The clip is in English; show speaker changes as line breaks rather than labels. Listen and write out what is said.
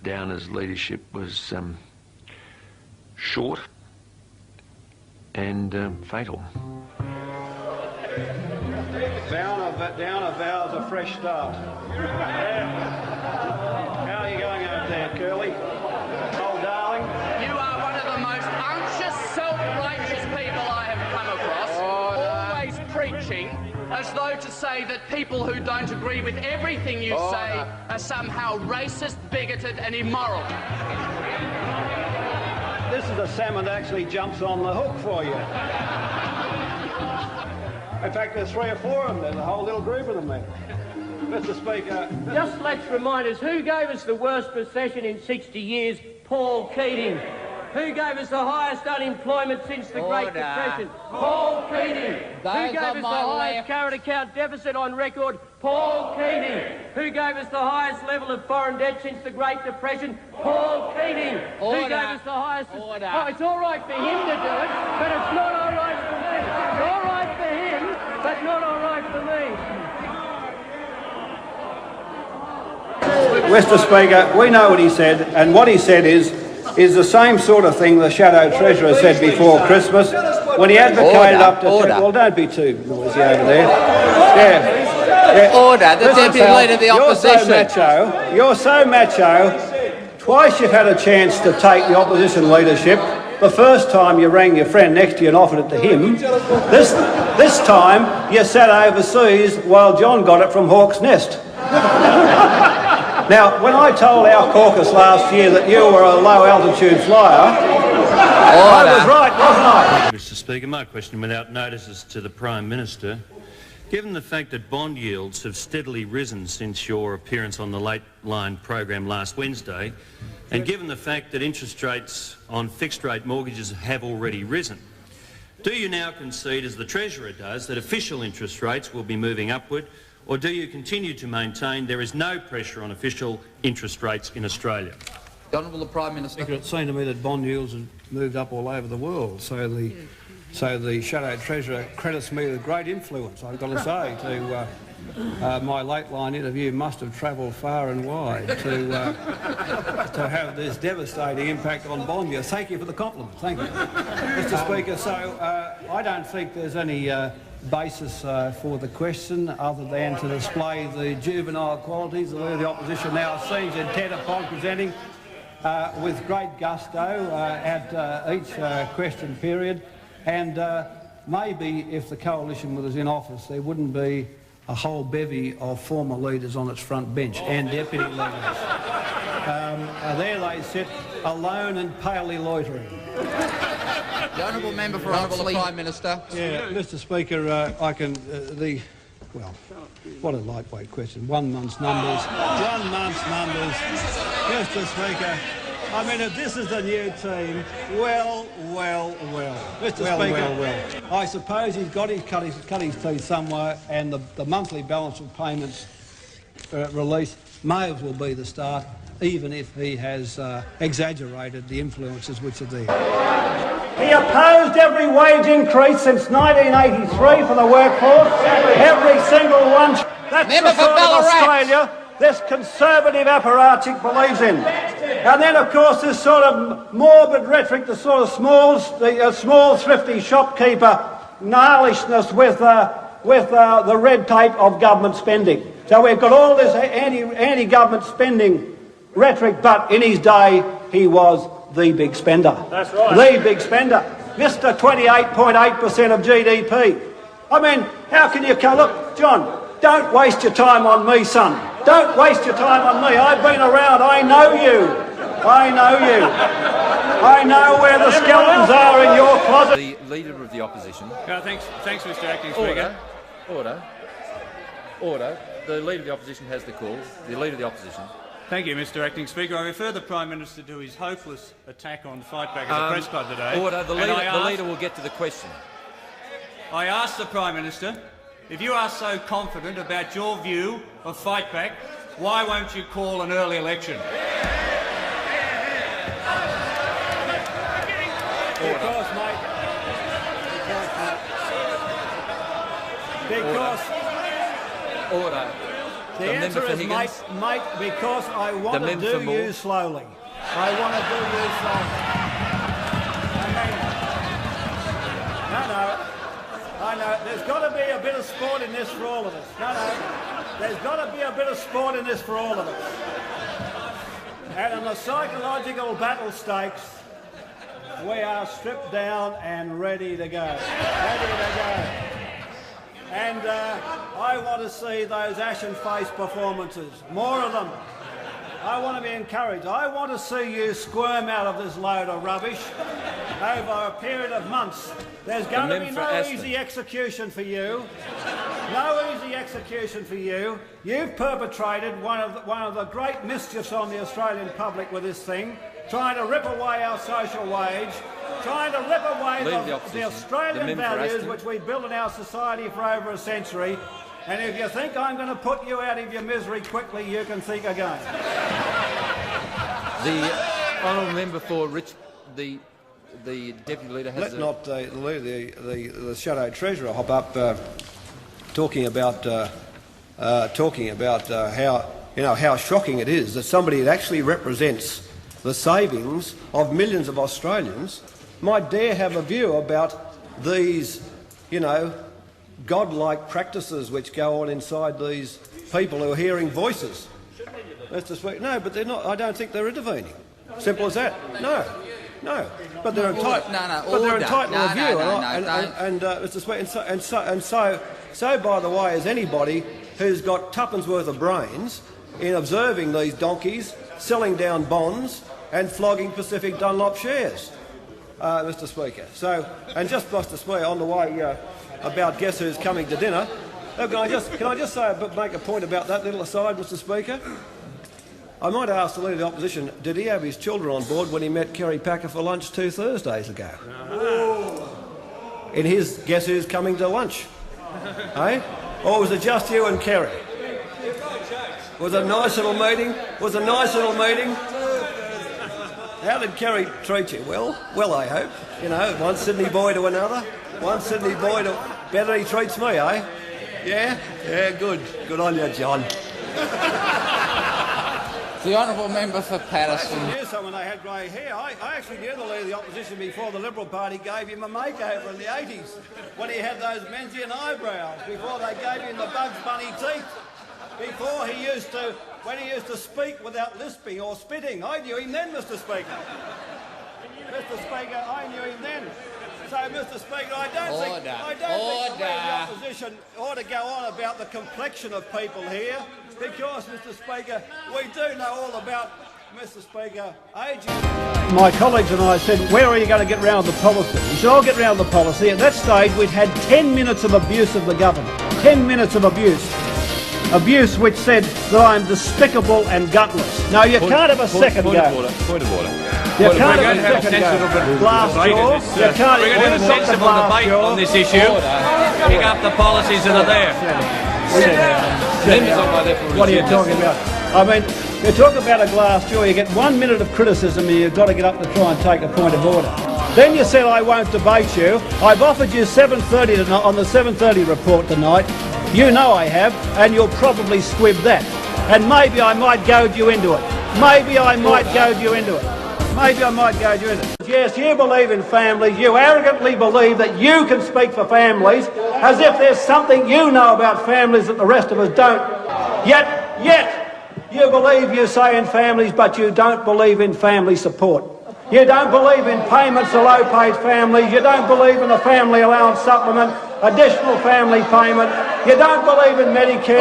Downer's leadership was short and fatal.
Downer vows a fresh start. How are you going over there, Curly? Old darling?
You are one of the most unctuous, self-righteous people I have come across. Always preaching as though to say that people who don't agree with everything you say are somehow racist, bigoted and immoral.
This is a salmon that actually jumps on the hook for you. In fact, there's 3 or 4 of them. There's a whole little group of them there. Mr. Speaker.
Just let's remind us, who gave us the worst recession in 60 years? Paul Keating. Who gave us the highest unemployment since the Great Depression? Paul Keating. Who gave us the highest current account deficit on record? Paul Keating. Who gave us the highest level of foreign debt since the Great Depression? Paul Keating. Who gave us the highest... Oh, it's all right for him to do it, but it's not all right for me. It's all right for him, but not all right for me.
Mr. Speaker, we know what he said, and what he said is the same sort of thing the Shadow Treasurer said before Christmas when he advocated up to... Well, don't be too noisy over there. Yeah.
Order, the Deputy Leader of the Opposition.
You're so macho. Twice you've had a chance to take the opposition leadership. The first time you rang your friend next to you and offered it to him. This time you sat overseas while John got it from Hawke's Nest. Now, when I told our caucus last year that you were a low-altitude flyer, I was right, wasn't I?
Mr. Speaker, my question without notice is to the Prime Minister. Given the fact that bond yields have steadily risen since your appearance on the Late Line program last Wednesday, and given the fact that interest rates on fixed-rate mortgages have already risen, do you now concede, as the Treasurer does, that official interest rates will be moving upward, or do you continue to maintain there is no pressure on official interest rates in Australia?
The Honourable Prime Minister.
It seemed to me that bond yields have moved up all over the world, so the Shadow Treasurer credits me with great influence, I've got to say, to my Late Line interview must have travelled far and wide to have this devastating impact on bond yields. Thank you for the compliment, thank you. Mr. Speaker, so I don't think there's any basis for the question other than to display the juvenile qualities the Leader of the Opposition now seems intent upon presenting with great gusto at each question period, and maybe if the coalition was in office there wouldn't be a whole bevy of former leaders on its front bench and deputy leaders. There they sit, alone and palely loitering.
The Honourable Member for Honourable Prime Minister.
Yeah, Mr. Speaker, I can... well, what a lightweight question. 1 month's numbers. 1 month's numbers. Mr. Speaker, I mean, if this is the new team, well. Mr. Speaker, I suppose he's got his cut his teeth somewhere, and the monthly balance of payments release may as well be the start, even if he has exaggerated the influences which are there. He opposed every wage increase since 1983 for the workforce, every single one. That's the sort of Australia this Conservative apparatchik believes in. And then, of course, this sort of morbid rhetoric, the sort of small thrifty shopkeeper gnarlishness with the red tape of government spending. So we've got all this anti-government spending rhetoric, but in his day he was the big spender. That's right. The big spender. Mr. 28.8% of GDP. I mean, how can you come... Look, John, don't waste your time on me, son. Don't waste your time on me. I've been around. I know you. I know you. I know where the skeletons are in your closet.
The Leader of the Opposition.
Thanks, Mr. Acting Speaker.
Order. The Leader of the Opposition has the call. The Leader of the Opposition.
Thank you, Mr. Acting Speaker. I refer the Prime Minister to his hopeless attack on Fightback at the press club today.
Order. The Leader will get to the question.
I asked the Prime Minister, if you are so confident about your view of Fightback, why won't you call an early election?
Because, mate.
Order.
The answer is, mate, because I want to do you slowly. I want to do you slowly. I know. There's got to be a bit of sport in this for all of us. There's got to be a bit of sport in this for all of us. And in the psychological battle stakes, we are stripped down and ready to go. And I want to see those ashen-faced performances, more of them. I want to be encouraged. I want to see you squirm out of this load of rubbish over a period of months. There's going to be no easy execution for you. No easy execution for you. You've perpetrated one of the great mischiefs on the Australian public with this thing, trying to rip away our social wage, trying to rip away the Australian values which we built in our society for over a century. And if you think I'm going to put you out of your misery quickly, you can think again.
The honourable member for the deputy leader has.
Let not the shadow treasurer hop up talking about how shocking it is that somebody that actually represents the savings of millions of Australians might dare have a view about these, godlike practices which go on inside these people who are hearing voices. No, but they're not. I don't think they're intervening. Simple as that. No. But they're entitled. They're entitled to a view. So, by the way, as anybody who's got tuppence worth of brains in observing these donkeys selling down bonds and flogging Pacific Dunlop shares, Mr. Speaker. So, and just Mr. Speaker, on the way about guess who's coming to dinner. Can I just make a point about that little aside, Mr. Speaker? I might ask the Leader of the Opposition, did he have his children on board when he met Kerry Packer for lunch 2 Thursdays ago? In his guess who's coming to lunch? Or was it just you and Kerry? Was it a nice little meeting? How did Kerry treat you? Well, I hope. One Sydney boy to another. Better he treats me, eh? Yeah, good. Good on you, John.
The honourable member for Patterson.
I knew someone they had grey hair. I actually knew the Leader of the Opposition before the Liberal Party gave him a makeover in the 80s, when he had those Menzian eyebrows, before they gave him the Bugs Bunny teeth, before when he used to speak without lisping or spitting. I knew him then, Mr. Speaker. I knew him then. So, Mr. Speaker, I don't think the Opposition ought to go on about the complexion of people here, because, Mr. Speaker, we do know all about, Mr. Speaker, ageing. My colleagues and I said, where are you going to get round the policy? He said, I'll get round the policy. At that stage, we'd had 10 minutes of abuse of the government. 10 minutes of abuse. Abuse which said that I'm despicable and gutless. Now, you can't have a second go.
Point of order.
You can't have a second go. Glass jaw. You can't
have a sensible debate on this issue. Pick up the policies that are there.
What are you talking about? I mean, you talk about a glass jaw, you get 1 minute of criticism and you've got to get up to try and take a point of order. Then you said I won't debate you. I've offered you 7:30 tonight on the 7:30 report tonight. You know I have, and you'll probably squib that. And maybe I might goad you into it. Yes, you believe in families. You arrogantly believe that you can speak for families, as if there's something you know about families that the rest of us don't. Yet, you believe you say in families, but you don't believe in family support. You don't believe in payments to low-paid families. You don't believe in a family allowance supplement, additional family payment. You don't believe in Medicare.